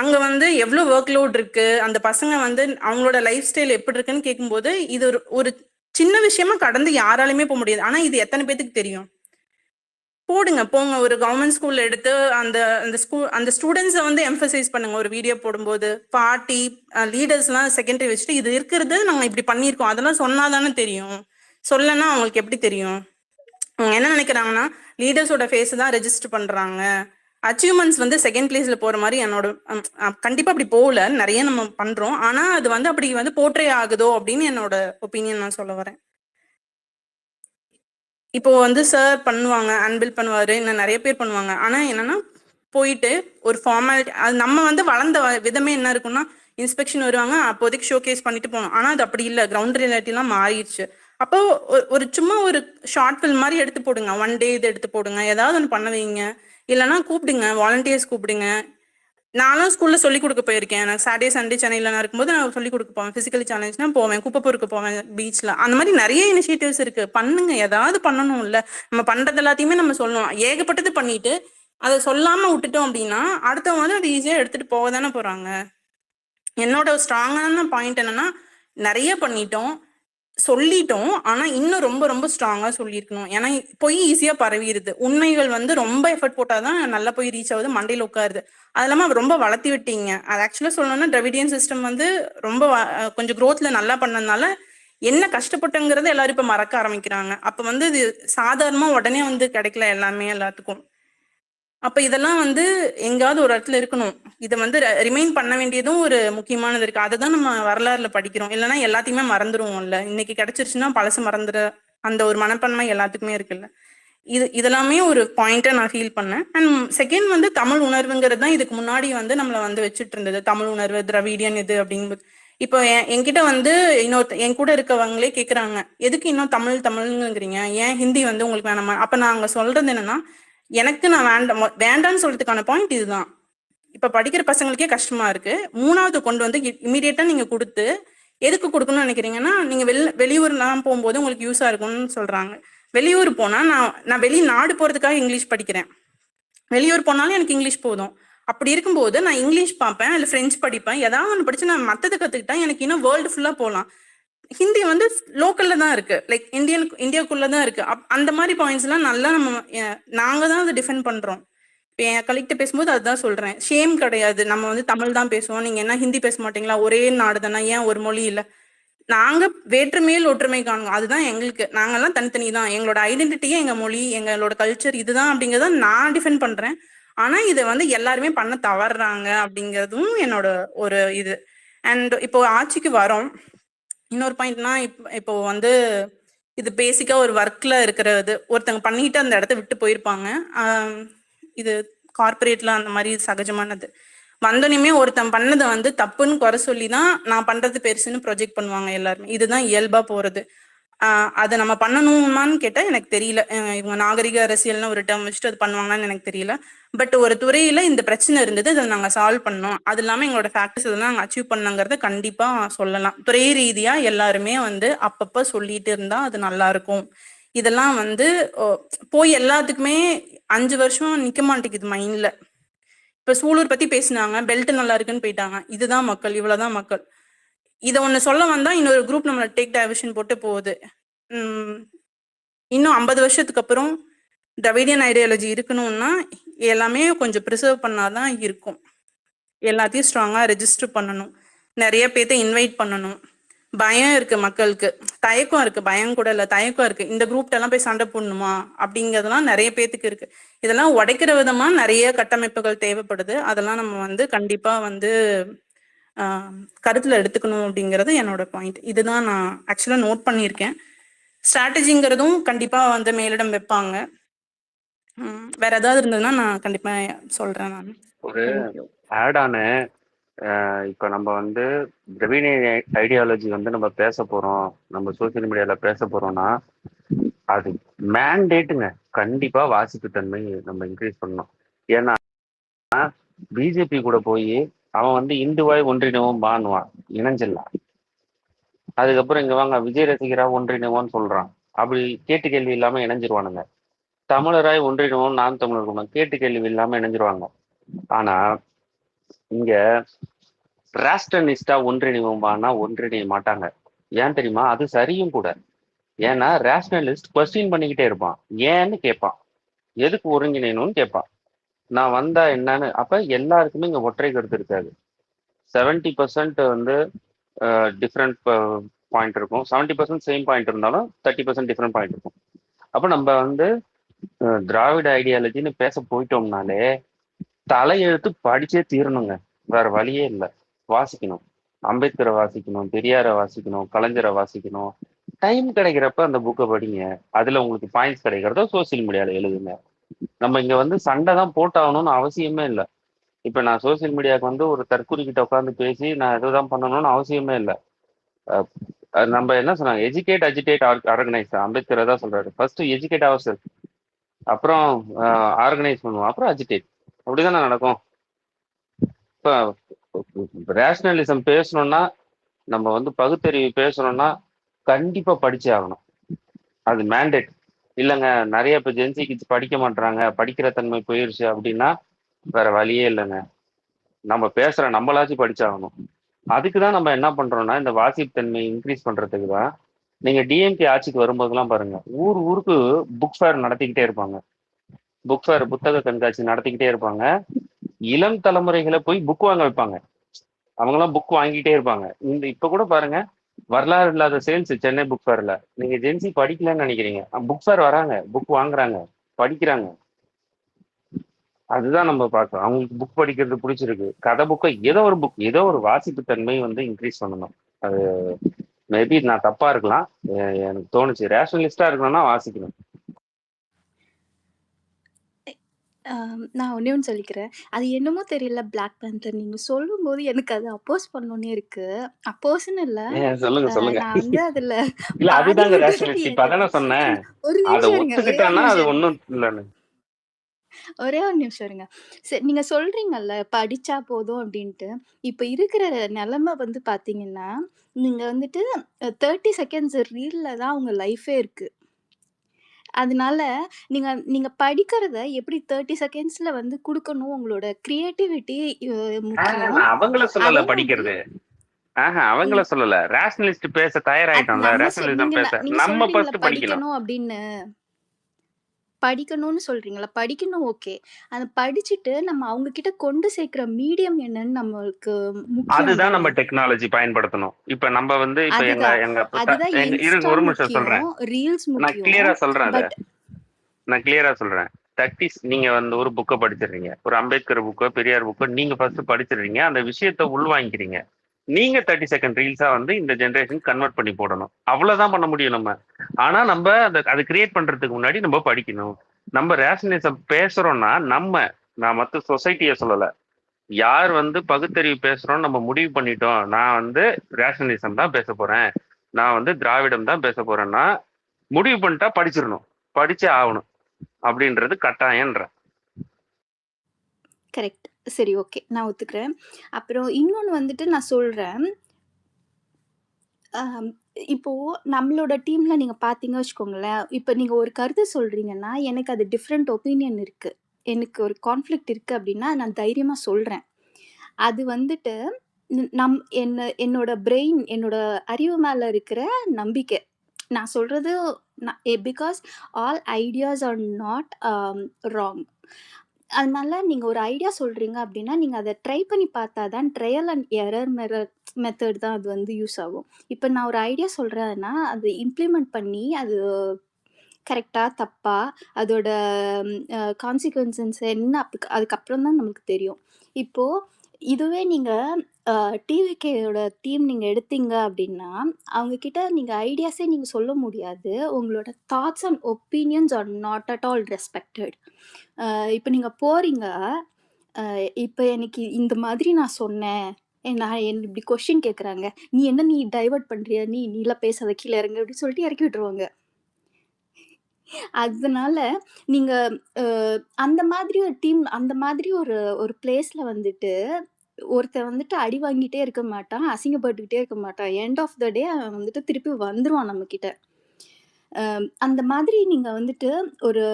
அங்க வந்து எவ்வளவு ஒர்க் லோட் இருக்கு, அந்த பசங்க வந்து அவங்களோட லைஃப் ஸ்டைல் எப்படி இருக்குன்னு கேட்கும்போது இது ஒரு ஒரு சின்ன விஷயமா கடந்து யாராலுமே போக முடியாது. ஆனா இது எத்தனை பேத்துக்கு தெரியும்? போடுங்க, போங்க, ஒரு கவர்மெண்ட் ஸ்கூல்ல எடுத்து அந்த அந்த ஸ்டூடெண்ட்ஸை வந்து எம்பசைஸ் பண்ணுங்க. ஒரு வீடியோ போடும்போது பார்ட்டி லீடர்ஸ் எல்லாம் செகண்டரி வச்சுட்டு இது இருக்கிறது நாங்க இப்படி பண்ணியிருக்கோம் அதெல்லாம் சொன்னாதானே தெரியும். சொல்லனா அவங்களுக்கு எப்படி தெரியும்? அவங்க என்ன நினைக்கிறாங்கன்னா லீடர்ஸோட ஃபேஸ் தான் ரெஜிஸ்டர் பண்றாங்க, அச்சீவ்மெண்ட்ஸ் வந்து செகண்ட் பிளேஸ்ல போற மாதிரி என்னோட கண்டிப்பா அப்படி போகல, நிறைய நம்ம பண்றோம். ஆனா அது வந்து அப்படி வந்து போர்ட்ரே ஆகுதோ அப்படின்னு என்னோட ஒப்பீனியன் நான் சொல்ல வரேன். இப்போ வந்து சார் பண்ணுவாங்க, அன்பில் பண்ணுவாரு, இன்னும் நிறைய பேர் பண்ணுவாங்க. ஆனா என்னன்னா போயிட்டு ஒரு ஃபார்மாலிட்டி, அது நம்ம வந்து வளர்ந்த விதமே என்ன இருக்குன்னா இன்ஸ்பெக்ஷன் வருவாங்க, அப்போதைக்கு ஷோ கேஸ் பண்ணிட்டு போகணும். ஆனா அது அப்படி இல்லை, கிரவுண்ட் ரியாலிட்டி எல்லாம் மாறிடுச்சு. அப்போ ஒரு சும்மா ஒரு ஷார்ட் ஃபில்ம் மாதிரி எடுத்து போடுங்க, ஒன் டே இது எடுத்து போடுங்க, ஏதாவது ஒன்று பண்ண வைங்க. இல்லைன்னா கூப்பிடுங்க, வாலண்டியர்ஸ் கூப்பிடுங்க. நானும் ஸ்கூல்ல சொல்லி கொடுக்க போயிருக்கேன். நான் சாட்டர்டே சண்டே சென்னையில நான் இருக்கும்போது நான் சொல்லி கொடுக்க போவேன். பிசிக்கலி சேலஞ்ச்னா போவேன், குப்பை பொறுக்க போவேன் பீச்ல. அந்த மாதிரி நிறைய இனிஷியேட்டிவ்ஸ் இருக்கு, பண்ணுங்க. ஏதாவது பண்ணணும் இல்ல, நம்ம பண்றது எல்லாத்தையுமே நம்ம சொல்லணும். ஏகப்பட்டது பண்ணிட்டு அதை சொல்லாம விட்டுட்டோம் அப்படின்னா அடுத்தவங்க வந்து அதை ஈஸியா எடுத்துட்டு போக தானே போறாங்க. என்னோட ஸ்ட்ராங்கான பாயிண்ட் என்னன்னா நிறைய பண்ணிட்டோம், சொல்லிட்டோம். ஆனா இன்னும் ரொம்ப ரொம்ப ஸ்ட்ராங்கா சொல்லியிருக்கணும். ஏன்னா போய் ஈஸியா பரவிடுது. உண்மைகள் வந்து ரொம்ப எஃபர்ட் போட்டாதான் நல்லா போய் ரீச் ஆகுது, மண்டையில உட்காருது. அது இல்லாம ரொம்ப வளர்த்தி விட்டீங்க. அது ஆக்சுவலா சொல்லணும்னா டிராவிடியன் சிஸ்டம் வந்து ரொம்ப கொஞ்சம் growthல நல்லா பண்ணதுனால என்ன கஷ்டப்பட்டுங்கிறத எல்லாரும் இப்ப மறக்க ஆரம்பிக்கிறாங்க. அப்ப வந்து இது சாதாரணமா உடனே வந்து கிடைக்கல எல்லாமே எல்லாத்துக்கும். அப்ப இதெல்லாம் வந்து எங்காவது ஒரு இடத்துல இருக்கணும். இதை வந்து ரிமைன் பண்ண வேண்டியதும் ஒரு முக்கியமானது இருக்கு. அதுதான் நம்ம வரலாறுல படிக்கிறோம். இல்லைன்னா எல்லாத்தையுமே மறந்துடுவோம்ல. இன்னைக்கு கிடைச்சிருச்சுன்னா பழசு மறந்துட அந்த ஒரு மனப்பான்மை எல்லாத்துக்குமே இருக்குல்ல. இதெல்லாமே ஒரு பாயிண்டா நான் ஃபீல் பண்ணேன். அண்ட் செகண்ட் வந்து தமிழ் உணர்வுங்கிறது தான் இதுக்கு முன்னாடி வந்து நம்மளை வந்து வச்சுட்டு இருந்தது. தமிழ் உணர்வு, திராவிடியன் இது அப்படிங்கும்போது இப்போ என்கிட்ட வந்து என் கூட இருக்கவங்களே கேக்குறாங்க, எதுக்கு இன்னும் தமிழ் தமிழ்ங்கிறீங்க, ஏன் ஹிந்தி வந்து உங்களுக்கு வேணாமா? அப்ப நான் அங்க சொல்றது என்னன்னா, எனக்கு நான் வேண்டாம் வேண்டான்னு சொல்றதுக்கான பாயிண்ட் இதுதான். இப்ப படிக்கிற பசங்களுக்கே கஷ்டமா இருக்கு, மூணாவது கொண்டு வந்து இமீடியட்டா நீங்க கொடுத்து எதுக்கு கொடுக்கணும்னு நினைக்கிறீங்கன்னா, நீங்க வெளியூர்லாம் போகும்போது உங்களுக்கு யூஸா இருக்கும்னு சொல்றாங்க. வெளியூர் போனா நான் வெளிநாடு போறதுக்காக இங்கிலீஷ் படிக்கிறேன், வெளியூர் போனாலும் எனக்கு இங்கிலீஷ் போதும். அப்படி இருக்கும்போது நான் இங்கிலீஷ் பார்ப்பேன், இல்லை பிரெஞ்சு படிப்பேன், ஏதாவது ஒன்று படிச்சு நான் மத்ததை கத்துக்கிட்டா எனக்கு இன்னும் வேர்ல்டு ஃபுல்லா போகலாம். ஹிந்தி வந்து லோக்கல்ல தான் இருக்கு, லைக் இந்தியாக்குள்ள தான் இருக்கு. அந்த மாதிரி பாயிண்ட்ஸ் எல்லாம் நல்லா நம்ம நாங்க தான் அதை டிஃபெண்ட் பண்றோம். இப்போ என் கலெக்ட பேசும்போது அதுதான் சொல்றேன், ஷேம் கிடையாது. நம்ம வந்து தமிழ் தான் பேசுவோம், நீங்க என்ன ஹிந்தி பேச மாட்டீங்களா, ஒரே நாடு தானே, ஏன் ஒரு மொழி இல்ல? நாங்க வேற்றுமையில் ஒற்றுமை காணுங்க, அதுதான் எங்களுக்கு. நாங்கெல்லாம் தனித்தனி தான், எங்களோட ஐடென்டிட்டியே எங்க மொழி, எங்களோட கல்ச்சர் இதுதான் அப்படிங்கறத நான் டிஃபெண்ட் பண்றேன். ஆனா இதை வந்து எல்லாருமே பண்ண தவறுறாங்க அப்படிங்கறதும் என்னோட ஒரு இது. அண்ட் இப்போ ஆட்சிக்கு வரோம். இன்னொரு பாயிண்ட்னா இப்போ வந்து இது பேசிக்கா ஒரு ஒர்க்ல இருக்கிறது, ஒருத்தங்க பண்ணிட்டு அந்த இடத்த விட்டு போயிருப்பாங்க. இது கார்பரேட்ல அந்த மாதிரி சகஜமானது. வந்தோனையுமே ஒருத்தன் பண்ணதை வந்து தப்புன்னு குறை சொல்லிதான் நான் பண்றது பெருசுன்னு ப்ரொஜெக்ட் பண்ணுவாங்க எல்லாருமே. இதுதான் இயல்பா போறது. அதை நம்ம பண்ணணுமான்னு கேட்டா எனக்கு தெரியல. இவங்க நாகரிக அரசியல்னு ஒரு டேர்ம் வச்சுட்டு அது பண்ணுவாங்கன்னு எனக்கு தெரியல. பட் ஒரு துறையில இந்த பிரச்சனை இருந்தது, அதை நாங்க சால்வ் பண்ணோம், அது இல்லாம எங்களோட ஃபேக்டர்ஸ் இதெல்லாம் நாங்க அச்சீவ் பண்ணங்கிறத கண்டிப்பா சொல்லலாம். துறை ரீதியா எல்லாருமே வந்து அப்பப்ப சொல்லிட்டு இருந்தா அது நல்லா இருக்கும். இதெல்லாம் வந்து போய் எல்லாத்துக்குமே 5 வருஷம் நிக்க மாட்டேங்குது மைண்ட்ல. இப்ப சூலூர் பத்தி பேசினாங்க, பெல்ட் நல்லா இருக்குன்னு போயிட்டாங்க, இதுதான் மக்கள், இவ்வளவுதான் மக்கள். இதை ஒண்ணு சொல்ல வந்தா இன்னொரு குரூப் நம்மள டேக் டைவர்ஷன் போட்டு போகுது. இன்னும் 50 வருஷத்துக்கு அப்புறம் திராவிடியன் ஐடியாலஜி இருக்கணும்னா எல்லாமே கொஞ்சம் ப்ரிசர்வ் பண்ணாதான் இருக்கும். எல்லாத்தையும் ஸ்ட்ராங்கா ரெஜிஸ்டர் பண்ணணும், நிறைய பேர்த்த இன்வைட் பண்ணணும். பயம் இருக்கு மக்களுக்கு, தயக்கம் இருக்கு, பயம் கூட இல்ல தயக்கம் இருக்கு, இந்த குரூப்ட எல்லாம் போய் சண்டை போடணுமா அப்படிங்கறதெல்லாம் நிறைய பேத்துக்கு இருக்கு. இதெல்லாம் உடைக்கிற விதமா நிறைய கட்டமைப்புகள் தேவைப்படுது. அதெல்லாம் நம்ம வந்து கண்டிப்பா வந்து கருத்துல எடுத்துக்கணும் அப்படிங்கிறது என்னோட பாயிண்ட். இதுதான் நான் ஆக்சுவலா நோட் பண்ணியிருக்கேன். ஸ்ட்ராட்டஜிங்கிறதும் கண்டிப்பா வந்து மேலிடம் வைப்பாங்க. வேற ஏதாவது இருந்ததுன்னா நான் கண்டிப்பா சொல்றேன். நான் ஒரு ஆட் ஆன இப்போ நம்ம வந்து திராவிடியன் ஐடியாலஜி வந்து நம்ம பேச போறோம், நம்ம சோசியல் மீடியால பேச போறோம்னா அது மேண்டேட்டுங்க. கண்டிப்பா வாசிப்பு தன்மை நம்ம இன்க்ரீஸ் பண்ணணும். ஏன்னா பிஜேபி கூட போய் அவன் வந்து இந்துவாய் ஒன்றிணைவோம் பானுவான், இணைஞ்சிடலாம். அதுக்கப்புறம் இங்க வாங்க விஜய் ரசிகரா ஒன்றிணைவோன்னு சொல்றான், அப்படி கேட்டு கேள்வி இல்லாம இணைஞ்சிருவானுங்க. தமிழராய் ஒன்றிணைவோம் நாம் தமிழர் கேட்டு கேள்வி இல்லாம இணைஞ்சிருவாங்க. ஆனா இங்க ராஸ்டனிஸ்டா ஒன்றிணைவோம்பான்னா ஒன்றிணைய மாட்டாங்க. ஏன் தெரியுமா? அது சரியும் கூட. ஏன்னா ரேஷனலிஸ்ட் கொஸ்டின் பண்ணிக்கிட்டே இருப்பான். ஏன்னு கேட்பான். எதுக்கு ஒருங்கிணையணும்னு கேட்பான். நான் வந்தா என்னன்னு. அப்ப எல்லாருக்குமே இங்க ஒற்றை கருத்து இருக்காது. 70% வந்து டிஃப்ரெண்ட் பாயிண்ட் இருக்கும். 70% சேம் பாயிண்ட் இருந்தாலும் 30% டிஃப்ரெண்ட் பாயிண்ட் இருக்கும். அப்ப நம்ம வந்து திராவிட ஐடியாலஜின்னு பேச போயிட்டோம்னாலே தலையெழுத்து படிச்சே தீரணுங்க. வேற வழியே இல்லை. வாசிக்கணும். அம்பேத்கரை வாசிக்கணும், பெரியாரை வாசிக்கணும், கலைஞரை வாசிக்கணும். டைம் கிடைக்கிறப்ப அந்த புக்கை படிங்க. அதுல உங்களுக்கு பாயிண்ட்ஸ் கிடைக்கிறதோ சோசியல் மீடியால எழுதுங்க. நம்ம இங்க வந்து சண்டை தான் போட்டாகணும்னு அவசியமே இல்லை. இப்ப நான் சோசியல் மீடியாவுக்கு வந்து ஒரு தற்கொலை கிட்ட உட்காந்து பேசி நான் இதுதான் பண்ணணும்னு அவசியமே இல்லை. நம்ம என்ன சொன்னாங்க? Educate, agitate, organise. அம்பேத்கர் தான் சொல்றாரு. ஃபர்ஸ்ட் எஜுகேட் அவர் செல்ஃப், அப்புறம் ஆர்கனைஸ் பண்ணுவோம், அப்புறம் அஜிடேட். அப்படிதானே நடக்கும். இப்போ ரேஷனலிசம் பேசணும்னா, நம்ம வந்து பகுத்தறிவு பேசணும்னா கண்டிப்பா படிச்சே ஆகணும். அது மேண்டேட். இல்லைங்க நிறைய இப்போ ஜென்சி கிட்ஸ் படிக்க மாட்டாங்க, படிக்கிற தன்மை போயிருச்சு அப்படின்னா வேற வழியே இல்லைங்க. நம்ம பேசுற நம்மளாச்சும் படிச்சாகணும். அதுக்கு தான் நம்ம என்ன பண்றோம்னா, இந்த வாசிப்பு தன்மை இன்க்ரீஸ் பண்றதுக்கு தான் நீங்க டிஎம்கே ஆட்சிக்கு வரும்போதெல்லாம் பாருங்க, ஊர் ஊருக்கு புக் ஃபேர் நடத்திக்கிட்டே இருப்பாங்க. புக் ஃபேர், புத்தக கண்காட்சி நடத்திக்கிட்டே இருப்பாங்க. இளம் தலைமுறைகளை போய் புக் வாங்க வைப்பாங்க. அவங்கெல்லாம் புக் வாங்கிட்டே இருப்பாங்க. இந்த இப்ப கூட பாருங்க, வரலாறு இல்லாத சேல்ஸ் சென்னை புக் ஃபேர்ல. நீங்க ஜென்சி படிக்கலன்னு நினைக்கிறீங்க, புக் ஃபேர் வராங்க, புக் வாங்குறாங்க, படிக்கிறாங்க. அதுதான் நம்ம பார்க்கணும். அவங்களுக்கு புக் படிக்கிறது பிடிச்சிருக்கு, கதை புக்கை ஏதோ ஒரு புக், ஏதோ ஒரு வாசிப்பு தன்மை வந்து இன்க்ரீஸ் பண்ணணும். அது மேபி நான் தப்பா இருக்கலாம். எனக்கு தோணுச்சு ரேஷனலிஸ்டா இருக்கணும்னா வாசிக்கணும். நான் ஒண்ணே ஒண்ணு சொல்லிக்கிறேன். அது என்னமோ தெரியல பிளாக் பேந்தர் நீங்க சொல்லும்போது எனக்கு அது அப்போஸ் பண்ணணும்னே இருக்கு. அப்போஸ்ன்னு இல்ல. சொல்லுங்க சொல்லுங்க. நான் வந்து அதுல இல்ல பாதி அதுதாங்க விடுறது ரேஷனலிஸ்ட். இப்ப எனக்கு அதானே சொன்னேன். ஒரு அதை நிமிஷம் இருங்க. ஒரே ஒரு ஒத்துக்கிட்டேன்னா அது நிமிஷம் இருங்க. ஒண்ணும் இல்லைன்னு. ஒரே ஒரு நிமிஷம் இருங்க. சரி நீங்க சொல்றீங்கல்ல, படிச்சா போதும் அப்டின்ட்டு. இப்ப இருக்கிற நெலைம வந்து பார்த்தீங்கன்னா, நீங்க வந்துட்டு 30 செகண்ட்ஸ் ரீல்ல தான் உங்க லைஃபே இருக்கு. அதனால நீங்க நீங்க படிக்கிறத எப்படி 30 செகண்ட்ஸ்ல வந்து குடுக்கணும். உங்களோட கிரியேட்டிவிட்டி முக்கியம். நான் அவங்கள சொல்லல அதே மாதிரி படிக்கிறது. அவங்கள ம். சொல்லல. ரேஷனலிஸ்ட் பேச அது தயாராயிட்டோம்ல, நம்ம ரேஷனலிசம் நீங்க பேச நீங்க நம்ம சொல்றீங்கல்ல ஃபர்ஸ்ட் படிக்கணும். படிக்கணும் அப்படின்னு. படிக்கணும்னு சொல்றீங்கல்ல, படிக்கணும் ஓகே. அத படிச்சுட்டு நம்ம அவங்க கிட்ட கொண்டு சேர்க்கிற மீடியம் என்னன்னு நம்மளுக்கு முக்கியம் அதுதான் நம்ம தானே! டெக்னாலஜி பயன்படுத்தணும். இப்ப நம்ம வந்து இப்ப எங்க அதுதான். எங்க அதுதான் இருங்க இன்ஸ்டா ஒரு நிமிஷம் முக்கியம், சொல்றேன். ரீல்ஸ் நான் முக்கியம். கிளியரா சொல்றேன் அத. பட் நான் கிளியரா சொல்றேன். நீங்க வந்து ஒரு புக்கை படிச்சிடுறீங்க, ஒரு அம்பேத்கர் புக்கோ பெரியார் புக்கோ நீங்க ஃபர்ஸ்ட் படிச்சிடுறீங்க, அந்த விஷயத்த உள்வாங்கிக்கிறீங்க. நீங்க 30 செகண்ட் ரீல்ஸா வந்து இந்த ஜென்ரேஷன் கன்வெர்ட் பண்ணி போடணும். அவ்வளவுதான் பண்ண முடியும் நம்ம. ஆனா நம்ம அதை கிரியேட் பண்றதுக்கு முன்னாடி நம்ம படிக்கணும். நம்ம ரேஷனலிசம் பேசுறோம்னா நான் மத்த சொசைட்டியை சொல்லல. யார் வந்து பகுத்தறிவு பேசுறோம் நம்ம முடிவு பண்ணிட்டோம், நான் வந்து ரேஷனலிசம் தான் பேச போறேன், நான் வந்து திராவிடம் தான் பேச போறேன்னா முடிவு பண்ணிட்டா படிச்சிடணும், படிச்சே ஆகணும் அப்படின்றது கட்டாயன்ற. கரெக்ட். சரி ஓகே. நான் ஒத்துக்கிறேன். அப்புறம் இன்னொன்னு வந்துட்டு நான் சொல்றேன். அம் இப்போ நம்மளோட டீம்ல நீங்க பார்த்தீங்க வச்சுக்கோங்களேன், இப்ப நீங்க ஒரு கருத்து சொல்றீங்கன்னா, எனக்கு அது டிஃபரண்ட் ஒப்பீனியன் இருக்கு. எனக்கு ஒரு கான்ஃப்ளிக்ட் இருக்கு அப்டின்னா, நான் தைரியமா சொல்றேன். அது வந்துட்டு என்னோட பிரெயின், என்னோட அறிவு மேல இருக்கிற நம்பிக்கை. நான் சொல்றது because all ideas are not wrong. அதனால நீங்க ஒரு ஐடியா சொல்றீங்க அப்டின்னா, நீங்க அத ட்ரை பண்ணி பார்த்தா தான் ட்ரையல் அண்ட் எரர் மெத்தட் தான் அது வந்து யூஸ் ஆகும். இப்ப நான் ஒரு ஐடியா சொல்றேன்னா, அது இம்ப்ளிமெண்ட் பண்ணி அது கரெக்ட்டா? தப்பா? அதோட கான்சிக்வென்சஸ் என்ன அதுக்கப்புறம் தான் நமக்கு தெரியும். இப்போ இதுவே நீங்க டிவிகேயோட டீம் நீங்க எடுத்தீங்க அப்டின்னா, அவங்க கிட்ட நீங்க ஐடியாஸே நீங்க சொல்ல முடியாது. உங்களோட thoughts and opinions are not at all respected. இப்ப நீங்க போறீங்க, இப்ப எனக்கு இந்த மாதிரி நான் சொன்னேன். நான் இப்டி கொஸ்டின் கேட்குறாங்க. நீ டைவர்ட் பண்றியா? நீலாம் பேசாத கீழ இறங்கு அப்டின்னு சொல்லிட்டு இறக்கி விட்டுருவாங்க. அதனால நீங்க அ அந்த மாதிரி ஒரு டீம் அந்த மாதிரி ஒரு ஒரு பிளேஸ்ல வந்துட்டு, ஒருத்தன் வந்துட்டு அடி வாங்கிட்டே இருக்க மாட்டான். அசிங்கப்பட்டுக்கிட்டே இருக்க மாட்டான். எண்ட் ஆஃப் த டே அவன் வந்துட்டு திருப்பி வந்துருவான் நம்மகிட்ட. அந்த மாதிரி நீங்க வந்துட்டு ஒரு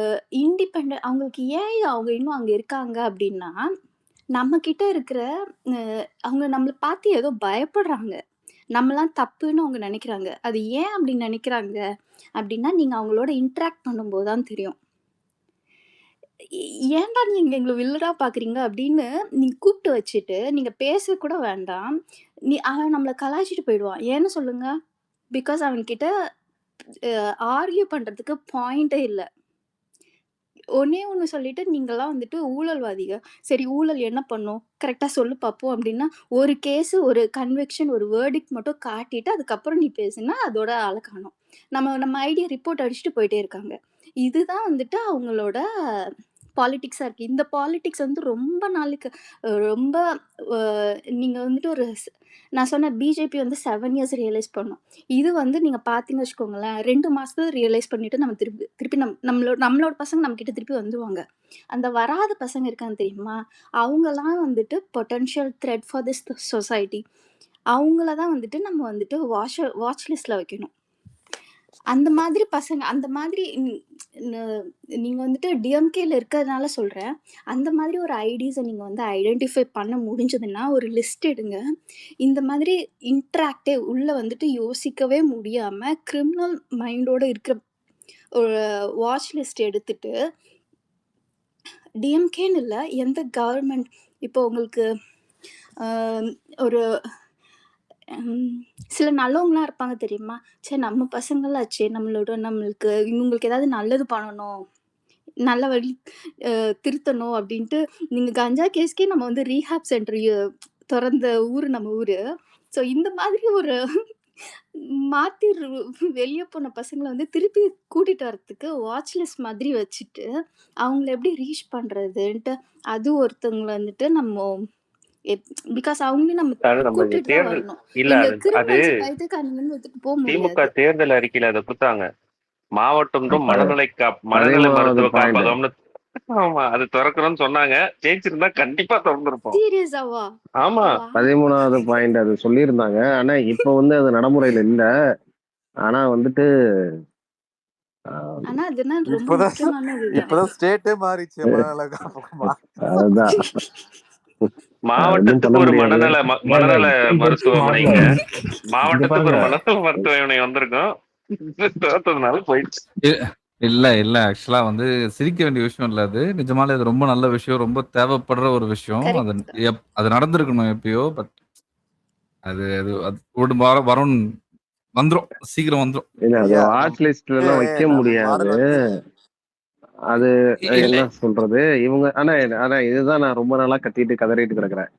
அவங்களுக்கு ஏன் அவங்க இன்னும் அங்க இருக்காங்க அப்டின்னா, நம்ம கிட்ட இருக்கிற அவங்க நம்மள பார்த்து ஏதோ பயப்படுறாங்க. நம்மலாம் தப்புன்னு அவங்க நெனைக்கிறாங்க. அது ஏன் அப்படி நெனைக்கிறாங்க அப்படின்னா, நீங்க அவங்களோட இன்டராக்ட் பண்ணும்போது தான் தெரியும். ஏன்டா நீங்க எங்கள வில்லனா பார்க்குறீங்க அப்படின்னு நீங்க கூப்பிட்டு வச்சுட்டு, நீங்க பேச கூட வேண்டாம். அவன் நம்மள கலாய்ச்சிட்டு போயிடுவான். ஏன்னு சொல்லுங்க? பிகாஸ் அவன்கிட்ட ஆர்கியூ பண்றதுக்கு பாயிண்ட்டே இல்ல. ஒண்ணே ஒண்ணு சொல்லிட்டு, "நீங்கலாம் வந்துட்டு ஊழல்வாதிக. சரி ஊழல் என்ன பண்ணும்? கரெக்ட்டா சொல்லு பாப்போம்." அப்படின்னா, ஒரு கேஸ், ஒரு கன்விக்ஷன், ஒரு வேர்டிக்ட் மட்டும் காட்டிட்டு, அதுக்கப்புறம் நீ பேசுனா, அதோட ஆள காணோம். நம்ம ஐடியா ரிப்போர்ட் அடிச்சுட்டு போயிட்டே இருக்காங்க. இதுதான் வந்துட்டு அவங்களோட பாலிடிக்ஸா இருக்கு. இந்த பாலிடிக்ஸ் வந்து ரொம்ப நாளைக்கு ரொம்ப அ நீங்க வந்துட்டு நான் சொன்னேன் பிஜேபி வந்து 7 இயர்ஸ் ரியலைஸ் பண்ணும். இது வந்து நீங்க பார்த்தீங்கன்னு வச்சுக்கோங்களேன், 2 மாசத்துல ரியலைஸ் பண்ணிட்டு நம்ம திருப்பி திருப்பி நம்மளோட பசங்க நம்மகிட்ட திருப்பி வந்துருவாங்க. அந்த வராத பசங்க இருக்காங்க தெரியுமா? அவங்கலாம் வந்துட்டு potential thread for this society. அவங்கள தான் வந்துட்டு நம்ம வந்துட்டு வாட்ச் லிஸ்ட்ல வைக்கணும். அந்த மாதிரி பசங்க அந்த மாதிரி நீங்க வந்துட்டு டிஎம்கேல இருக்கிறதுனால சொல்றேன். அந்த மாதிரி ஒரு ஐடிஸ நீங்க வந்து ஐடென்டிஃபை பண்ண முடிஞ்சதுன்னா, ஒரு லிஸ்ட் எடுங்க. இந்த மாதிரி இன்டராக்டே உள்ள வந்துட்டு யோசிக்கவே முடியாம, கிரிமினல் மைண்டோட இருக்கிற ஒரு வாட்ச் லிஸ்ட் எடுத்துட்டு, டிஎம்கேன்னு இல்ல, எந்த கவர்மெண்ட் இப்போ உங்களுக்கு அ ஒரு சில நல்லவங்கலாம் இருப்பாங்க தெரியுமா? ச்சே நம்ம பசங்களாச்சே, நம்மளுக்கு இவங்களுக்கு ஏதாவது நல்லது பண்ணணும். நல்ல வழி திருத்தணும் அப்டின்ட்டு, நீங்க கஞ்சா கேஸ்க்கே நம்ம வந்து ரீஹாப் சென்டர் தொறந்த ஊரு நம்ம ஊரு. ஸோ இந்த மாதிரி ஒரு மாத்தி வெளிய போன பசங்கள வந்து திருப்பி கூட்டிட்டு வரதுக்கு வாட்ச் லிஸ்ட் மாதிரி வச்சுட்டு, அவங்கள எப்படி ரீச் பண்றதுன்ட்டு, அது ஒருத்தவங்கள வந்துட்டு நம்ம பிகாஸ் அவங்களையும் நம்ம அது நம்ம கூட்டிட்டு தான் தேர்தல் வரணும். இல்ல நீங்க அது கிரிமினல்ஸ பைத்தியக்காரங்கன்னு விட்டுட்டு போ திமுக முடியாது. தேர்தல் அறிக்கையில அதை கொடுத்தாங்க. மாவட்டம்ன்றும் மனநிலை மனநல 13வது மருத்துவ பாயிண்ட். காப்பகம்னு. ஆமா, அது திறக்கிறோம்னு சொன்னாங்க. ஜெயிச்சிருந்தா கண்டிப்பா திறந்திருப்போம். சீரியஸாவா? ஆமா, வாவ்! 13வது பாயிண்ட் அது சொல்லியிருந்தாங்க. ஆனா இப்ப வந்து அது நடைமுறையில இல்ல. ஆனா வந்துட்டு ஆனா அதுனா ரொம்ப இப்பதான் முக்கியமானது தானே. இப்பதான் ஸ்டேட்டே மாறிச்சு மனநல காப்பகமா. அதுதான் எதுவும் மாவட்டத்துக்கு பண்ண ஒரு முடியாது. மனநல மருத்துவமனைங்க. இங்க மாவட்டத்துக்கு பாருங்க. ஒரு மனநல மருத்துவமனை வந்திருக்கும். தோத்ததுனால போயிடுச்சு. இல்ல ஆக்சுவலா வந்து சிரிக்க வேண்டிய விஷயம் இல்ல அது. நிஜமாலே அது ரொம்ப நல்ல விஷயம். ரொம்ப தேவைப்படுற ஒரு விஷயம். கரெக்ட். அது நடந்திருக்கணும் எப்பயோ. பட் அது அது அது ஒரு வாரம் வரும் வந்துரும். சீக்கிரம் வந்துரும். இல்ல அது ஐயா வாட்ச் லிஸ்ட்ல எல்லாம் வைக்க நம்ம முடியாது. மாடல் வந்து அது இல்ல என்ன சொல்றது இவங்க ஆனா இதுதான் நான் ரொம்ப நாளா கத்திட்டு கதறிட்டு கிடக்குறேன்.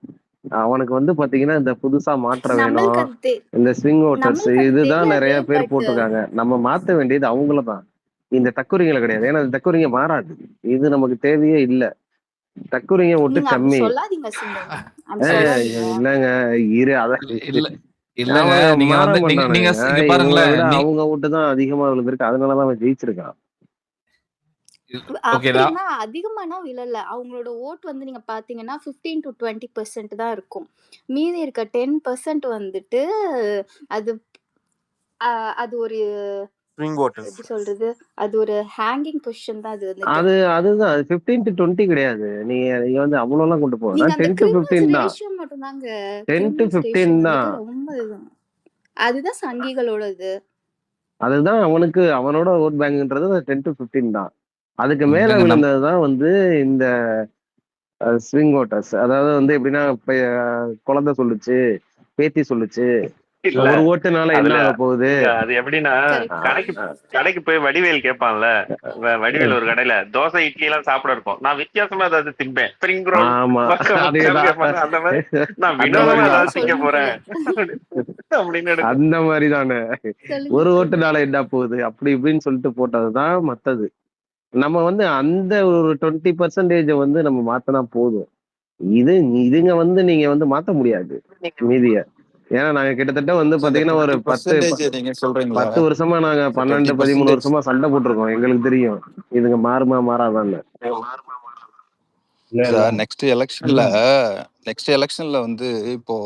அவனுக்கு வந்து பாத்தீங்கன்னா இந்த புதுசா மாற்றம் வேணும், நம்மளுக்கு அது இந்த ஸ்விங் ஓட்டர்ஸ் நம்மளுக்கு அது இதுதான் தெரியாது. நிறைய பேர் பட் போட்டிருக்காங்க. நம்ம மாத்த வேண்டியது அவங்களதான், இந்த தக்குரிங்களை கிடையாது. ஏன்னா இந்த தக்குரிங்க மாறாது. இது நமக்கு தேவையே இல்ல. தக்குரிங்க ஓட்டு நீங்க அப்படி கம்மி. சொல்லாதீங்க சிங்கம். அப்படி சொல்லாதீங்க. இல்லங்க இரு அத இல்ல இல்லங்க. அவன் நீங்க மாற வந்து நீங்க மாட்டானுங்க. நீங்க இங்க இவங்களை பாருங்களேன். விட அவங்க ஓட்டு தான் அதிகமா விழுந்திருக்கு. அதனாலதான் அவன் ஜெயிச்சிருக்கான். ஓகேடா. அப்படின்னா அதிகமானா விழல. அவங்களோட ஓட் வந்து நீங்க பாத்தீங்கன்னா 15 to 20% தான் இருக்கும். மீதி இருக்க 10% வந்துட்டு அது அது ஒரு ஸ்விங் ஓட்டர்ஸ். எப்படி சொல்றது? அது ஒரு ஹேங்கிங் பொசிஷன் தான் அது வந்துட்டு. அதுதான் 15 to 20 கிடையாது. நீங்க வந்து அவ்வளவு எல்லாம் கொண்டு போகலாம். நீங்க அந்த 10 to 15 தான். ரேஷியோ மட்டும் தாங்க. 10 to 15 தான். ரொம்ப இதுதான். அதுதான் சங்கிகளோடது. அதுதான் அவனோட ஓட் பேங்க்ன்றது 10 to 15 தான். அதுக்கு மேல இல்லங்க விழுந்ததுதான் வந்து இந்த ஸ்விங் ஓட்டர்ஸ். அதாவது வந்து எப்படின்னா குழந்தை சொல்லுச்சு, பேத்தி சொல்லுச்சு, இல்ல ஒரு ஓட்டுனால என்ன அதுல ஆக போகுது. அது எப்படின்னா கரெக்ட். கடைக்கு போய் வடிவேல் கேட்பான்ல. வடிவேல் ஒரு கடையில தோசை இட்லி எல்லாம் சாப்பிட இருக்கும். நான் வித்தியாசமா ஏதாவது திம்பேன். ஸ்பிரிங் ரோல் ஆமா அதேதான். அந்த மாதிரி நான் அந்த வினோதமா மாதிரிதான். ஏதாவது திங்க போறேன் அப்படின்னு எடுக்கும். அந்த மாதிரிதானே சொல்லுங்க ஒரு சொல்லுங்க. ஓட்டுனால என்ன போகுது அப்படி இப்படின்னு சொல்லிட்டு போட்டதுதான் மத்தது. நம்ம வந்து அந்த ஒரு 20% வந்து நம்ம மாத்தினா போதும். இதுங்க வந்து நீங்க வந்து மாத்த முடியாது மீதிய. ஏன்னா நாங்க கிட்டத்தட்ட வந்து பாத்தீங்கன்னா ஒரு 20% நீங்க சொல்றீங்களா? 10 வருஷமா நாங்க 12 13 20% வருஷமா சண்டை போட்டிருக்கோம். எங்களுக்கு தெரியும் இதுங்க மாறுமா மாறாதான்னு. நெக்ஸ்ட் எலெக்ஷன்ல வந்து இப்போ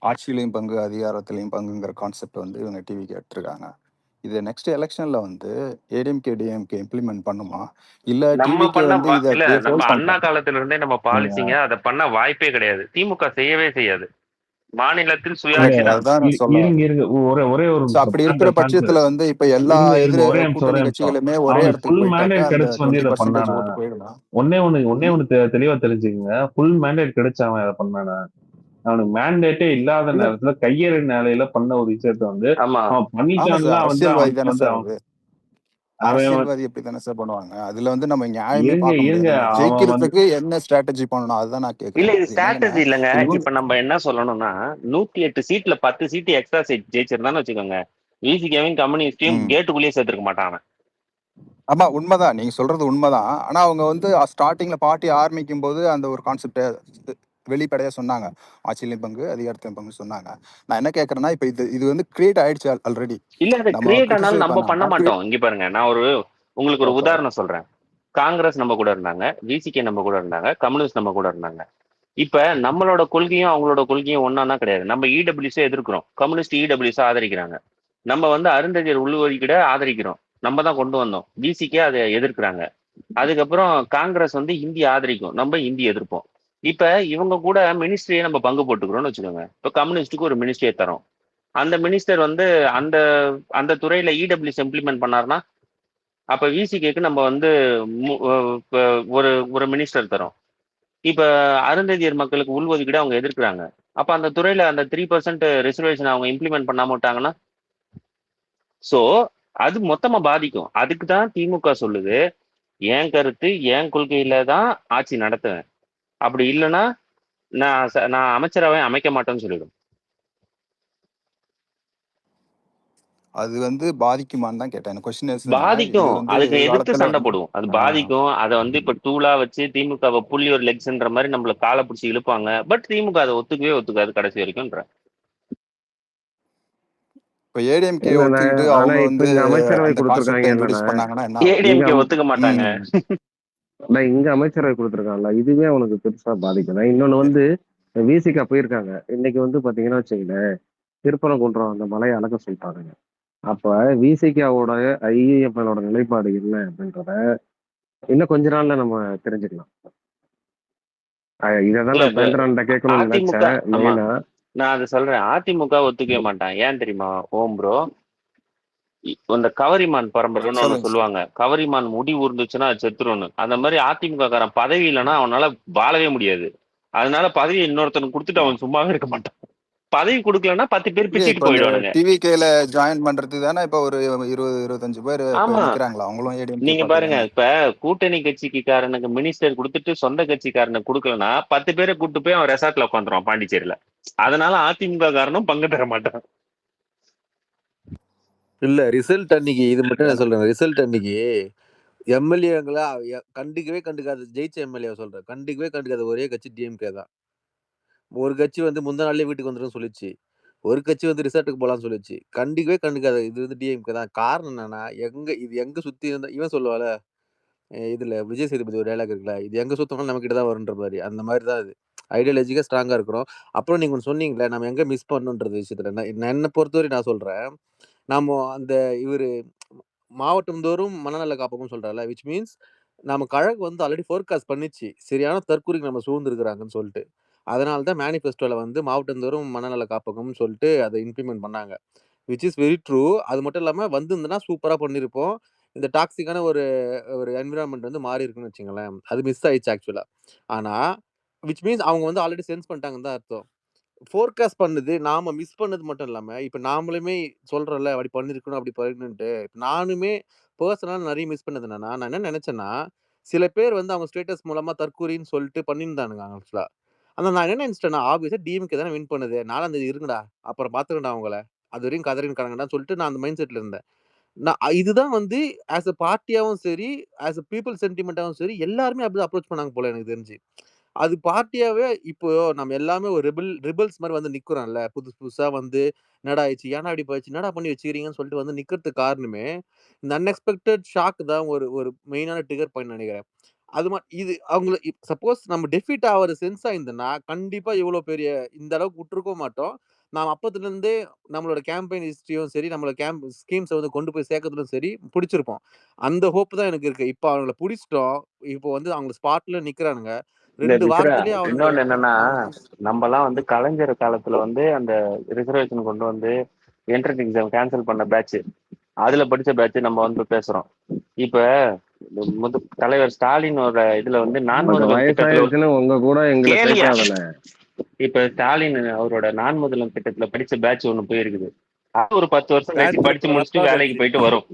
ஆட்சியிலையும் பங்கு அதிகாரத்திலையும் பங்குங்கிற கான்செப்ட் வந்து இவங்க டிவி கேட்டிருக்காங்க. இது நெக்ஸ்ட் எலெக்ஷன்ல வந்து ஏடிஎம்கே டிஎம்கே இம்ப்ளிமெண்ட் பண்ணுமா, இல்ல நம்ம டிவிகே பண்ண வந்து இதை இல்ல அப்படியே நம்ம ஃபோர்ஸ் அண்ணா பண்றாங்க? காலத்துல இருந்தே நம்ம பாலிசிங்க அதை பண்ண வாய்ப்பே கிடையாது. திமுக செய்யவே செய்யாது. மாநிலத்தில் இல்ல சுயாட்சி தான். அதுதான் நான் சொல்ல இருங்க வரேன். இருங்க ஒரே ஒரு ஸோ நிமிஷம் அப்படி இருக்கிற பட்சத்துல வந்து இப்ப எல்லா இருங்க ஒரே நிமிஷம் கூட்டணி கட்சிகளுமே ஒரே அவனுக்கு இடத்துக்கு ஃபுல் போயிட்டாக்கா மேண்டேட் அந்த கிடைச்சு வந்து இதை 20% பண்ணானா? ஓட்டு போயிடுமா? ஒன்னே ம்? ஒண்ணு தெளிவா தெரிஞ்சுக்கங்க. ஃபுல் மேண்டேட் கிடைச்சு அவன் இதை பண்ணானா? அவனுக்கு மேண்டேட்டே இல்லாத இல்ல, நேரத்துல கையெறி நிலையில பண்ண ஒரு விஷயத்த வந்து ஆமா. அவன் ஆமா பண்ணிட்டான்னா சார், வந்து அரசியல்வாதி அவனுக்கு தானே வந்து சார் அவன் அது. அவன் அரசியல்வாதி எப்படி தானே சார் பண்ணுவாங்க. அதுல வந்து நம்ம நியாயமே இருங்க பார்க்க இருங்க முடியாது. அவன் வந்து ஜெயிக்கிறதுக்கு என்ன ஸ்ட்ராட்டஜி பண்ணணும் அதுதான் நான் இல்ல கேட்கறேன். இது அது என்னங்கன்னா ஸ்ட்ராட்டஜி இல்லைங்க. இவங்க இப்ப நம்ம என்ன சொல்லணும்னா 108 சீட்ல 10 சீட்டு எக்ஸ்ட்ரா ஜெயிச்சிருந்தான்னு வச்சுக்கோங்க, விசிகேவையும் கம்யூனிஸ்டையும் ம். கேட்டுக்குள்ளேயே சேர்த்திருக்க மாட்டான் அவன். ஆமா உண்மைதான், நீங்க சொல்றது உண்மைதான். ஆனா அவங்க வந்து ஸ்டார்டிங்ல பார்ட்டி ஆரம்பிக்கும் போது அந்த ஒரு கான்செப்டை வெளிப்படையா சொன்னாங்க. ஆட்சியிலையும் பங்கு அதிகாரத்திலும் பங்கு சொன்னாங்க. நான் என்ன கேட்கறேன்னா, இப்ப இது இது வந்து கிரியேட் ஆயிடுச்சு ஆல்ரெடி. இல்ல அதை நம்ம கிரியேட் ஆனாலும் கிரிட்டிசைஸ் நம்ம பண்ண பண்ணாம மாட்டோம். இங்க பாருங்க, நான் உங்களுக்கு ஒரு ஓகே. உதாரணம் சொல்றேன். காங்கிரஸ் நம்ம கூட இருந்தாங்க, விசிகே நம்ம கூட இருந்தாங்க, கம்யூனிஸ்ட் நம்ம கூட இருந்தாங்க. இப்ப நம்மளோட கொள்கையும் அவங்களோட கொள்கையும் ஒன்னானா கிடையாது. நம்ம இடபிள்யூஸை எதிர்க்கிறோம், கம்யூனிஸ்ட் இடபிள்யூஸை ஆதரிக்கிறாங்க. நம்ம வந்து அருந்ததியர் உள்ஒதுக்கீட ஆதரிக்கிறோம், நம்ம தான் கொண்டு வந்தோம். விசிகே அதை எதிர்க்கிறாங்க. அதுக்கப்புறம் காங்கிரஸ் வந்து இந்தி ஆதரிக்கும், நம்ம இந்தி எதிர்ப்போம். இப்ப இவங்க கூட மினிஸ்ட்ரியை நம்ம பங்கு போட்டுக்கிறோம்னு வச்சுக்கோங்க. இப்ப கம்யூனிஸ்டுக்கு ஒரு மினிஸ்ட்ரியை தரோம். அந்த மினிஸ்டர் வந்து அந்த அந்த துறையில இடபிள்யூஎஸ் இம்ப்ளிமெண்ட் பண்ணாருன்னா, அப்ப விசிகேக்கு நம்ம வந்து ஒரு ஒரு மினிஸ்டர் தரோம். இப்ப அருந்ததியர் மக்களுக்கு உள்ஒதுக்கீடு அவங்க எதிர்க்கிறாங்க. அப்ப அந்த துறையில அந்த 3% ரிசர்வேஷன் அவங்க இம்ப்ளிமெண்ட் பண்ணாம விட்டாங்கன்னா, சோ அது மொத்தமா பாதிக்கும். அதுக்கு தான் திமுக சொல்லுது, என் கருத்து என் கொள்கையில தான் ஆட்சி நடத்துவேன், அப்படி இல்லைன்னா நான் அமைச்சரவை அமைக்க மாட்டேன்னு சொல்லிடும். அது வந்து பாதிக்குமான்னு தான் கேட்டேன். கொஸ்டின் என்னன்னா, இது பாதிக்கும். வந்து அதுக்கு எதிர்த்து எதிர்காலத்துல சண்டை வந்து போடுவோம். அது பாதிக்கும். அதை வந்து இப்ப டூலா வச்சு திமுகவை புள்ளி ஒரு லெக்ஸ்ன்ற மாதிரி நம்மள காலை பிடிச்சி இழுப்பாங்க. பட் திமுக அதை ஒத்துக்கவே ஒத்துக்காது கடைசி வரைக்கும்ன்ற. இப்ப ஏடிஎம்கே இல்லண்ணா, ஒத்துக்கிட்டு ஆனா அவங்க இப்ப வந்து இங்க அமைச்சரவை அந்த கொடுத்திருக்காங்க கான்செப்டை இல்லண்ணா. இன்ட்ரோடியூஸ் பண்ணாங்கன்னா என்ன ஆகும்? இங்க ஏடிஎம்கே ஒத்துக்க மாட்டாங்க. இங்க அமைச்சரவை கொடுத்திருக்காங்கல்ல, இதுவே அவனுக்கு பெருசா பாதிக்கும். இன்னொன்னு வந்து விசிகா போயிருக்காங்க. இன்னைக்கு வந்து பாத்தீங்கன்னா வச்சுங்களேன், திருப்பரங்குன்றம் அந்த மலையை அளக்க சொல்லிட்டாங்க. அப்ப விசிகாவோட ஐஏஎஃப்எலோட நிலைப்பாடு என்ன அப்படின்றத இன்னும் கொஞ்ச நாள்ல நம்ம தெரிஞ்சுக்கலாம். இதான் இல்ல நான் பேந்திரன்ட்ட கேட்கணும்னு அதிமுக, நினைச்சேன் ஆமா மெயினா. நான் அதை சொல்றேன், அதிமுக ஒத்துக்கவே மாட்டான். ஏன் தெரியுமா ஓம் ப்ரோ? இந்த கவரிமான் பரம்பரைன்னு ஒண்ணு சொல்லுங்க. சொல்லுவாங்க. கவரிமான் முடி ஊர்ந்துச்சுன்னா அது செத்துரும்னு. அந்த மாதிரி அதிமுக காரன் பதவி இல்லைன்னா அவனால வாழவே முடியாது. அதனால பதவியை இன்னொருத்தனுக்கு கொடுத்துட்டு அவன் சும்மாவே இருக்க மாட்டான். பதவி கொடுக்கலன்னா 10 பேர் இல்லையே, பிச்சுட்டு இப்ப இந்த போயிடுவானுங்க. டிவிகேல ஜாயின் பண்றதுக்கு தானே இப்ப ஒரு 20-25 பேர் இப்ப ஆமா, நிக்கிறாங்களா? அவங்களும் ஏடிஎம்கே நீங்க பார்ட்டி பாருங்க, தானே. இப்ப கூட்டணி கட்சிக்காரனுக்கு மினிஸ்டர் கொடுத்துட்டு சொந்த கட்சிக்காரனுக்கு கொடுக்கலன்னா 10 பேரை கூட்டு போய் அவன் ரெசார்ட்ல உட்காந்துருவான் பாண்டிச்சேரியில. அதனால அதிமுக காரனும் பங்கு பெற மாட்டான். இல்ல ரிசல்ட் அன்னைக்கு இது மட்டும் நான் சொல்றேன். ரிசல்ட் அன்னைக்கு எம்எல்ஏங்களா கண்டுக்கவே கண்டுக்காது. ஜெயிச்ச எம்எல்ஏ சொல்றேன், கண்டுக்கவே கண்டுக்காத ஒரே கட்சி டிஎம்கே தான். ஒரு கட்சி வந்து முந்தா நாள்லயே வீட்டுக்கு வந்துடும் சொல்லிச்சு, ஒரு கட்சி வந்து ரிசார்ட்டுக்கு போலாம்னு சொல்லிச்சு. கண்டுக்கவே கண்டுக்காத இது வந்து டிஎம்கே தான். காரணம் என்னன்னா, எங்க சுத்தி இருந்தா இவன் சொல்லுவால, இதுல விஜய் சேதுபதி ஒரு டைலாக் இருக்குல்ல, இது எங்க சுத்தனாலும் நம்ம கிட்ட தான் வருன்ற மாதிரி. அந்த மாதிரி தான் இது. ஐடியாலஜிக்கா ஸ்ட்ராங்கா இருக்கிறோம். அப்புறம் நீங்க ஒன்று சொன்னீங்களே, நம்ம எங்க மிஸ் பண்ணணுன்றது விஷயத்துல என்னை பொறுத்தவரை நான் சொல்றேன், நாம அந்த இவரு மாவட்டம் தோறும் மனநல காப்பகம் சொல்றால, விச் மீன்ஸ் நம்ம கழகம் வந்து ஆல்ரெடி ஃபோர்காஸ்ட் பண்ணிச்சு, சரியான தற்கூரிக்கு நம்ம சூழ்ந்திருக்கிறாங்கன்னு சொல்லிட்டு. அதனால தான் மேனிஃபெஸ்டோல வந்து மாவட்டந்தோறும் மனநல காப்பகம்னு சொல்லிட்டு அதை இம்ப்ளிமெண்ட் பண்ணாங்க. Which is very true. அது மட்டும் இல்லாம வந்திருந்தனா சூப்பரா பண்ணியிருப்போம். இந்த டாக்ஸிக்கான ஒரு ஒரு என்விரான்மெண்ட் வந்து மாறி இருக்குன்னு வச்சுங்களேன். அது மிஸ் ஆயிடுச்சு ஆக்சுவலா. ஆனா விச் மீன்ஸ் அவங்க வந்து ஆல்ரெடி சென்ஸ் பண்ணிட்டாங்கன்னு தான் அர்த்தம். ஃபோர்காஸ்ட் பண்ணுது, நாம மிஸ் பண்ணது மட்டும் இல்லாம, இப்ப நாமளுமே சொல்றோம்ல, அப்படி பண்ணியிருக்கணும், அப்படி பண்ணிருக்கணுன்ட்டு. நானுமே பெர்சனலா நெறைய மிஸ் பண்ணது என்னன்னா, நான் என்ன நெனச்சேன்னா, சில பேர் வந்து அவங்க ஸ்டேட்டஸ் மூலமா தற்கூரின்னு சொல்லிட்டு பண்ணியிருந்தானுங்க ஆக்சுவலா. ஆனா நான் என்ன நெனச்சுட்டேன்னா, ஆப்வியஸா டிஎம்கே தானே வின் பண்ணுது. 4ஆம் தேதி இருங்கடா, அப்புறம் பார்த்துக்கறேன்டா அவங்கள. அதுவரையும் கதறின்னு கடங்கடான்னு சொல்லிட்டு நான் அந்த மைண்ட் செட்ல இருந்தேன். இதுதான் வந்து ஆஸ் அ பார்ட்டியாவும் சரி, ஆஸ் அ பீப்பிள் சென்டிமென்ட்டாவும் சரி, எல்லாருமே அப்படிதான் அப்ரோச் பண்ணாங்க போல எனக்கு தெரிஞ்சு. அது பார்ட்டியாவே இப்போ நம்ம எல்லாமே ஒரு ரிபல்ஸ் மாரி வந்து நிக்கிறோம்ல. புதுசு புதுசா வந்து என்னடா ஆயிடுச்சு? ஏன்டா இப்படி போயிடுச்சு? என்னடா பண்ணி வச்சுக்கிறீங்கன்னு சொல்லிட்டு வந்து நிக்கிறதுக்கு காரணமே, இந்த அன்எக்ஸ்பெக்டட் ஷாக் தான் ஒரு ஒரு மெயினான ட்ரிகர் பாயிண்ட் நெனைக்கிறேன். இது அவங்கள சப்போஸ் நம்ம டெஃபீட் ஆவற சென்ஸ் ஆயிருந்ததுன்னா, கண்டிப்பா இவ்வளோ பெரிய இந்த அளவுக்கு விட்டுருக்கவும் மாட்டோம். நாம் அப்பத்துலேருந்தே நம்மளோட கேம்பெயின் ஹிஸ்ட்ரியும் சரி, நம்மளோட ஸ்கீம்ஸை வந்து கொண்டு போய் சேர்க்கறதுலும் சரி பிடிச்சிருப்போம். அந்த ஹோப் தான் எனக்கு இருக்கு. இப்போ அவங்கள பிடிச்சிட்டோம். இப்போ வந்து அவங்க ஸ்பாட்ல நிக்கிறானுங்க. இந்த 2 மிஸ்ரா வாரத்திலேயே அவனுங்க இன்னொன்னு என்னன்னா, அவங்க நம்மலாம் வந்து கலைஞர் காலத்துல வந்து அந்த ரிசர்வேஷன் கொண்டு வந்து என்ட்ரன்ஸ் எக்ஸாம் கேன்சல் பண்ண பேட்ச், அதுல படிச்ச பேட்ச் நம்ம வந்து பேசுறோம். இப்ப தலைவர் ஸ்டாலினோட இதுல வந்து நான் நமக்கு முதல்வன் திட்டத்துல வயசாயிருச்சுன்னு உங்க கூட எங்களை கேளியா சேர்க்காதல. இப்ப ஸ்டாலின் அவரோட நான் முதல்வன் திட்டத்துல படிச்ச பேட்ச் ஒண்ணு போயிருக்குது. அது ஒரு 10 வருஷம் கழிச்சு பேட்ச் படிச்சு முடிச்சுட்டு ரப்பா வேலைக்கு பேட்ச். போயிட்டு வரும்.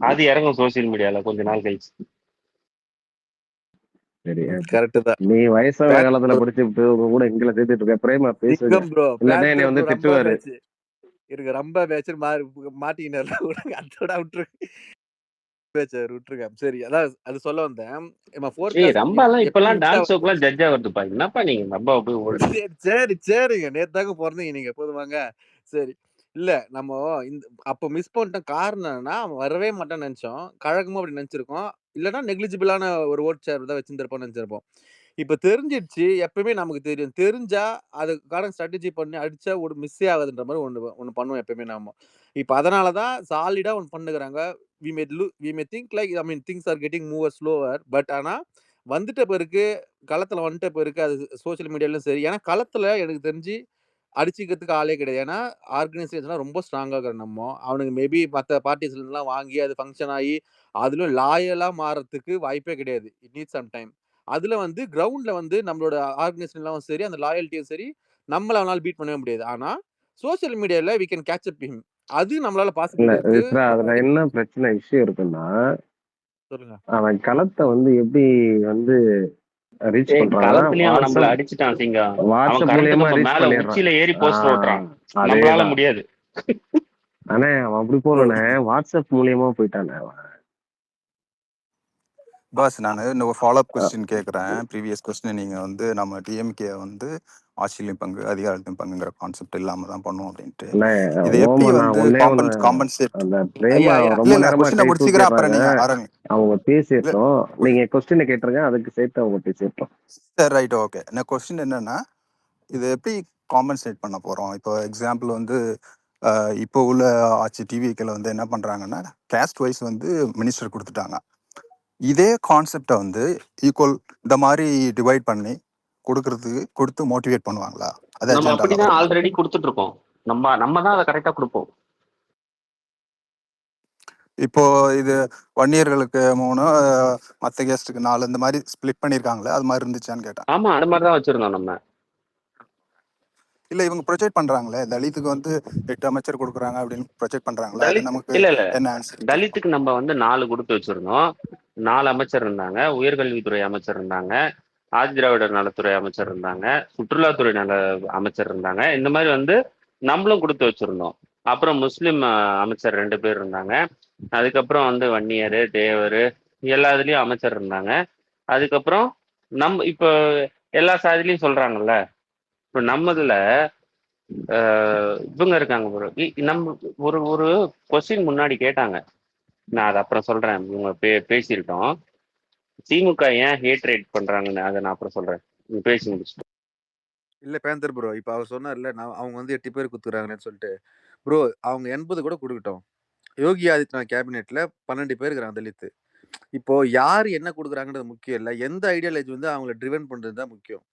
அது இறங்கும் சோசியல் மீடியால கொஞ்ச நாள் கழிச்சு. சரி, கரெக்ட் தான். நீ வயசான பேட்ச் காலத்துல படிச்சுட்டு உங்க கூட எங்களை சேர்த்துட்டு இருக்க பிரேமா பேசுங்க, சிங்கம் ப்ரோ, இல்லாட்டா என்னை பேந்தர் வந்து ப்ரோ, ரம்பா திட்டுவாரு. பேட்ச் இருக்கு. ரம்பா பேட்ச் மாட்டிக்கினார்ல அதோட விட்டுருங்க. சரி, அதான் அது சொல்ல வந்தேன். ரொம்ப எல்லாம் இப்பெல்லாம் டான்ஸ் ஷோக்கெல்லாம் ஜட்ஜா வருதுப்பா. என்னப்பா நீங்க ரொம்ப போய் ஓடுங்க. சரிங்க, நேத்தாங்க பிறந்தீங்க நீங்க, போதுமாங்க. சரி, இல்ல நம்ம அப்ப மிஸ் பண்ணிட்டோம். காரணம் என்னன்னா, அவன் வரவே மாட்டான்னு நினைச்சோம். கழகமும் அப்படி நினைச்சிருக்கோம். இல்லைன்னா நெக்லிஜிபிளான ஒரு ஓட் ஷேர் தான் வச்சிருந்திருப்போம்னு நினைச்சிருப்போம். இப்ப தெரிஞ்சிடுச்சு. எப்பவுமே நமக்கு தெரியும். தெரிஞ்சா அதுக்கான ஸ்ட்ராட்டஜி பண்ணி அடிச்சா ஒரு மிஸ்ஸே ஆகாதுன்ற மாதிரி ஒண்ணு பண்ணுவோம் எப்பவுமே நாம. இப்ப அதனாலதான் சாலிடா ஒண்ணு பண்ணுகிறாங்க. we may think like, I mean, things are getting more slower. But ஆனா வந்துட்ட பிறகு, களத்துல வந்துட்ட பிறகு அது சோசியல் மீடியாலும் சரி. ஏன்னா களத்துல எனக்கு தெரிஞ்சு அடிச்சுக்கிறதுக்கு ஆளே கிடையாது. ஏன்னா ஆர்கனைசேஷன்லாம் ரொம்ப ஸ்ட்ராங்கா இருக்கிற அவனுக்கு மேபி மற்ற பார்ட்டிஸ்ல இருந்துலாம் வாங்கி அது ஃபங்க்ஷன் ஆகி அதுல லாயலா மாறதுக்கு வாய்ப்பே கிடையாது. It need some time. அதுல வந்து கிரவுண்ட்ல வந்து நம்மளோட ஆர்கனைசேஷன்லாம் சரி, அந்த லாயல்ட்டியும் சரி, நம்மள அவனால பீட் பண்ணவே முடியாது. ஆனா சோசியல் மீடியால we can catch up him. அது நம்மளால இல்ல பாசிபிலிட்டி இருக்கு. விஸ்ரா, அதுல என்ன பிரச்சனை விஷயம் இருக்குன்னா, சொல்லுங்க. அவன் களத்தை வந்து எப்படி வந்து ரீச் பண்றான்னா, களத்துலயும் அவன் நம்மள வாட்ஸ்அப் அடிச்சுட்டான் சிங்கம். அவன் வாட்ஸ்அப் கரண்ட் மூலியமா கம்பம் ரீச் மேல பண்ணிடுறான். உச்சியில ஏறி போஸ்டர் ஓட்டுறான். நம்மளால அதேதான். முடியாது. ஆனா அவன் அப்படி போலனே வாட்ஸ்அப் மூலியமா போயிட்டானே அவன். பாஸ் நான் இந்த ஒரு ஃபாலோ அப் கொஸ்டின் கேட்குறேன். ப்ரீவியஸ் கொஸ்டின் நீங்கள் வந்து நம்ம டிஎம்கே வந்து ஆட்சியிலையும் பங்கு அதிகாரத்தையும் பங்குங்கிற கான்செப்ட் இல்லாம தான் பண்ணுவோம் அப்படின்ட்டு. அண்ணே, இதை எப்படி ஓமண்ணா வந்து ஒன்னே ஒண்ணு, காம்பன்சேட் அந்த ஐயா பிரேமா ஐயா ரொம்ப இல்ல நேரமா கொஸ்டினை கை முடிச்சுக்கிறேன், அப்புறம் தூக்கிடுறாங்க. நீங்க ஆரம்பி. அவங்க இல்ல பேசிட்டோம். நீங்க கொஸ்டினை கேட்டுருங்க, அதுக்கு சேர்த்து அவங்க பேசிட்டோம். சரி, ரைட், ஓகே. நான் கொஸ்டின் என்னன்னா, இதை எப்படி காம்பன்சேட் பண்ண போறோம்? இப்போ எக்ஸாம்பிள் வந்து இப்போ உள்ள ஆட்சி டிவிக்கில் வந்து என்ன பண்றாங்கன்னா, கேஸ்ட் வைஸ் வந்து மினிஸ்டர் கொடுத்துட்டாங்க. இதே கான்செப்டை வந்து ஈக்குவல் இந்த மாதிரி டிவைட் பண்ணி கொடுத்து மோட்டிவேட் பண்ணுவாங்களா? அது நம்ம அஜெண்டால அப்படிதான் வருமா? ஆல்ரெடி கொடுத்துட்டு இருக்கோம். நம்ம தான் அதை கரெக்டா கொடுப்போம். இப்போ இது 1 இயர்களுக்கு 3, மற்ற கெஸ்ட்டுக்கு 4 இந்த மாதிரி ஸ்பிளிட் பண்ணியிருக்காங்களே, அது மாதிரி இருந்துச்சான்னு கேட்டேன். ஆமா, அது மாதிரி தான் வச்சிருந்தோம் நம்ம. இல்ல இவங்க ப்ரொஜெக்ட் பண்றாங்களே, தலித்துக்கு வந்து 8 அமைச்சர் கொடுக்குறாங்க அப்படின்னு ப்ரொஜெக்ட் பண்றாங்களே, அது நமக்கு இல்ல என்ன ஆன்சர்? தலித்துக்கு நம்ம வந்து 4 கொடுத்து வச்சிருந்தோம். 4 அமைச்சர் இருந்தாங்க. உயர்கல்வித்துறை அமைச்சர் இருந்தாங்க, ஆதிதிராவிடர் நலத்துறை அமைச்சர் இருந்தாங்க, சுற்றுலாத்துறை அமைச்சர் இருந்தாங்க. இந்த மாதிரி வந்து நம்மளும் கொடுத்து வச்சிருந்தோம். அப்புறம் முஸ்லிம் அமைச்சர் 2 பேர் இருந்தாங்க. அதுக்கப்புறம் வந்து வன்னியர், தேவர், எல்லா இதுலயும் அமைச்சர் இருந்தாங்க. அதுக்கப்புறம் நம்ம இப்போ எல்லா சாதிலையும் சொல்றாங்கல்ல, இப்போ நம்மதுல இவங்க இருக்காங்க bro. நம்ம ஒரு ஒரு கொஸ்டின் முன்னாடி கேட்டாங்க, நான் அதை அப்புறம் சொல்றேன். இவங்க பேசியிருக்கோம். திமுக ஏன் ஹேட் ரேட் பண்றாங்கன்னு, அதை நான் அப்புறம் சொல்றேன். நீங்க பேசி முடிச்சுட்டு. இல்ல பேந்தர் ப்ரோ, இப்ப அவர் சொன்னார்ல, அவங்க வந்து 8 பேர் குத்துறாங்கன்னு சொல்லிட்டு. ப்ரோ, அவங்க 80 கூட கொடுக்கட்டும். யோகி ஆதித்யநாத் கேபினெட்ல 12 பேர் இருக்கிறாங்க தலித்து. இப்போ யார் என்ன கொடுக்குறாங்கன்றது முக்கியம் இல்லை. எந்த ஐடியாலஜி வந்து அவங்கள ட்ரிவன் பண்றது தான் முக்கியம்.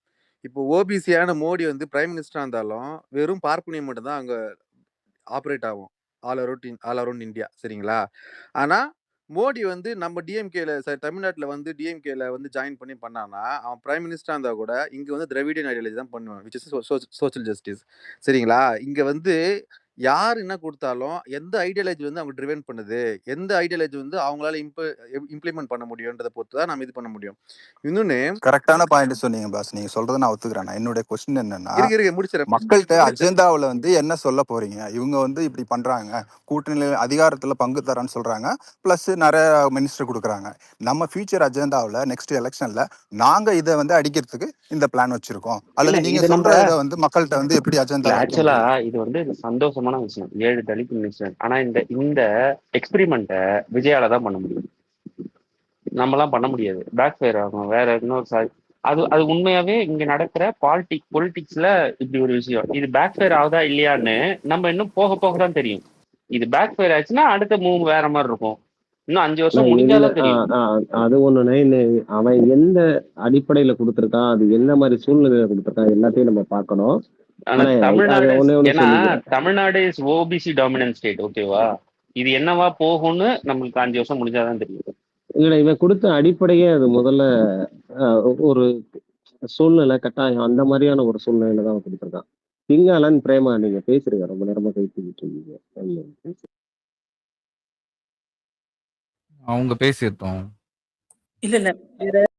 இப்போ ஓபிசியான மோடி வந்து பிரைம் மினிஸ்டரா இருந்தாலும் வெறும் பார்ப்பனியம் மட்டும் தான் அங்க ஆப்ரேட் ஆகும். All around India. சரிங்களா? ஆனா மோடி வந்து நம்ம டிஎம்கேல தமிழ்நாட்டில் வந்து டிஎம்கேல வந்து ஜாயின் பண்ணானா, அவன் பிரைம் மினிஸ்டரா இருந்தா கூட இங்க வந்து திராவிடியன் ஐடியாலஜி தான் பண்ணுவான், விச் இஸ் சோஷியல் ஜஸ்டிஸ். சரிங்களா? இங்க வந்து யார் என்ன கொடுத்தாலும் எந்த ஐடியாலஜி வந்து அவங்க ட்ரிவன் பண்ணுது, எந்த ஐடியாலஜி வந்து அவங்களால இம்ப்ளிமெண்ட் பண்ண முடியும்ன்றதை பொறுத்து தான் நம்ம இது பண்ண முடியும். இன்னொன்னு கரெக்டான பாயிண்ட் சொன்னீங்க பாஸ். நீங்க சொல்றதை நான் ஒத்துக்கிறேன். என்னுடைய கொஸ்டின் என்னன்னா, முடிச்சிடறேன். மக்கள்கிட்ட அஜெண்டாவில் வந்து என்ன சொல்ல போறீங்க? இவங்க வந்து இப்படி பண்றாங்க, கூட்டணி அதிகாரத்துல பங்கு தரேன்னு சொல்றாங்க, பிளஸ் நிறைய மினிஸ்டர் கொடுக்குறாங்க. நம்ம ஃபியூச்சர் அஜெண்டாவில் நெக்ஸ்ட் எலெக்ஷன்ல நாங்க இதை வந்து அடிக்கிறதுக்கு இந்த பிளான் வச்சிருக்கோம், அல்லது நீங்க சொல்ற இதை வந்து மக்கள்கிட்ட வந்து எப்படி அஜெண்டா? ஆக்சுவலா இது வந்து சந்தோஷமான விஷயம், 7 தலித் மினிஸ்டர். ஆனா இந்த எக்ஸ்பெரிமெண்ட்டை விஜயால தான் பண்ண முடியும். நம்மலாம் பண்ண முடியாது. பேக் ஃபயர் ஆகும். வேற இன்னொரு அது அது உண்மையாவே இங்க நடக்கிற பொலிட்டிக்ஸ்ல இப்படி ஒரு விஷயம். இது பேக் ஃபயர் ஆகுதா இல்லையான்னு நம்ம இன்னும் போக போக தான் தெரியும். இது பேக் ஃபயர் ஆச்சுன்னா அடுத்த மூவ் வேற மாதிரி இருக்கும். இன்னும் 5 வருஷம் இல்ல முடிஞ்சாதான் தெரியும். அது ஒண்ணுனே அவன் எந்த அடிப்படையில கொடுத்திருக்கான், அது என்ன மாதிரி சூழ்நிலையில கொடுத்திருக்கான், எல்லாத்தையும் நம்ம பார்க்கணும். ஆனா ஆனா தமிழ்நாடு அதை ஒண்ணே ஒண்ணு ஏன்னா சொல்லிக்கிறேன். Tamil Nadu is OBC dominant state. ஓகேவா? இது என்னவா போகும்னு நம்மளுக்கு 5 வருஷம் முடிஞ்சாதான் தெரியும். இல்ல இவன் கொடுத்த அடிப்படையே அது முதல்ல ஒரு சூழ்நிலை கட்டாயம் அந்த மாதிரியான ஒரு சூழ்நிலையில தான் அவன் கொடுத்திருக்கான். திங்காலன் பிரேமா நீங்க பேசுறீங்க, ரொம்ப நேரமா பேசிக்கிட்டு இருக்கீங்க. அவங்க பேசிட்டோம். இல்ல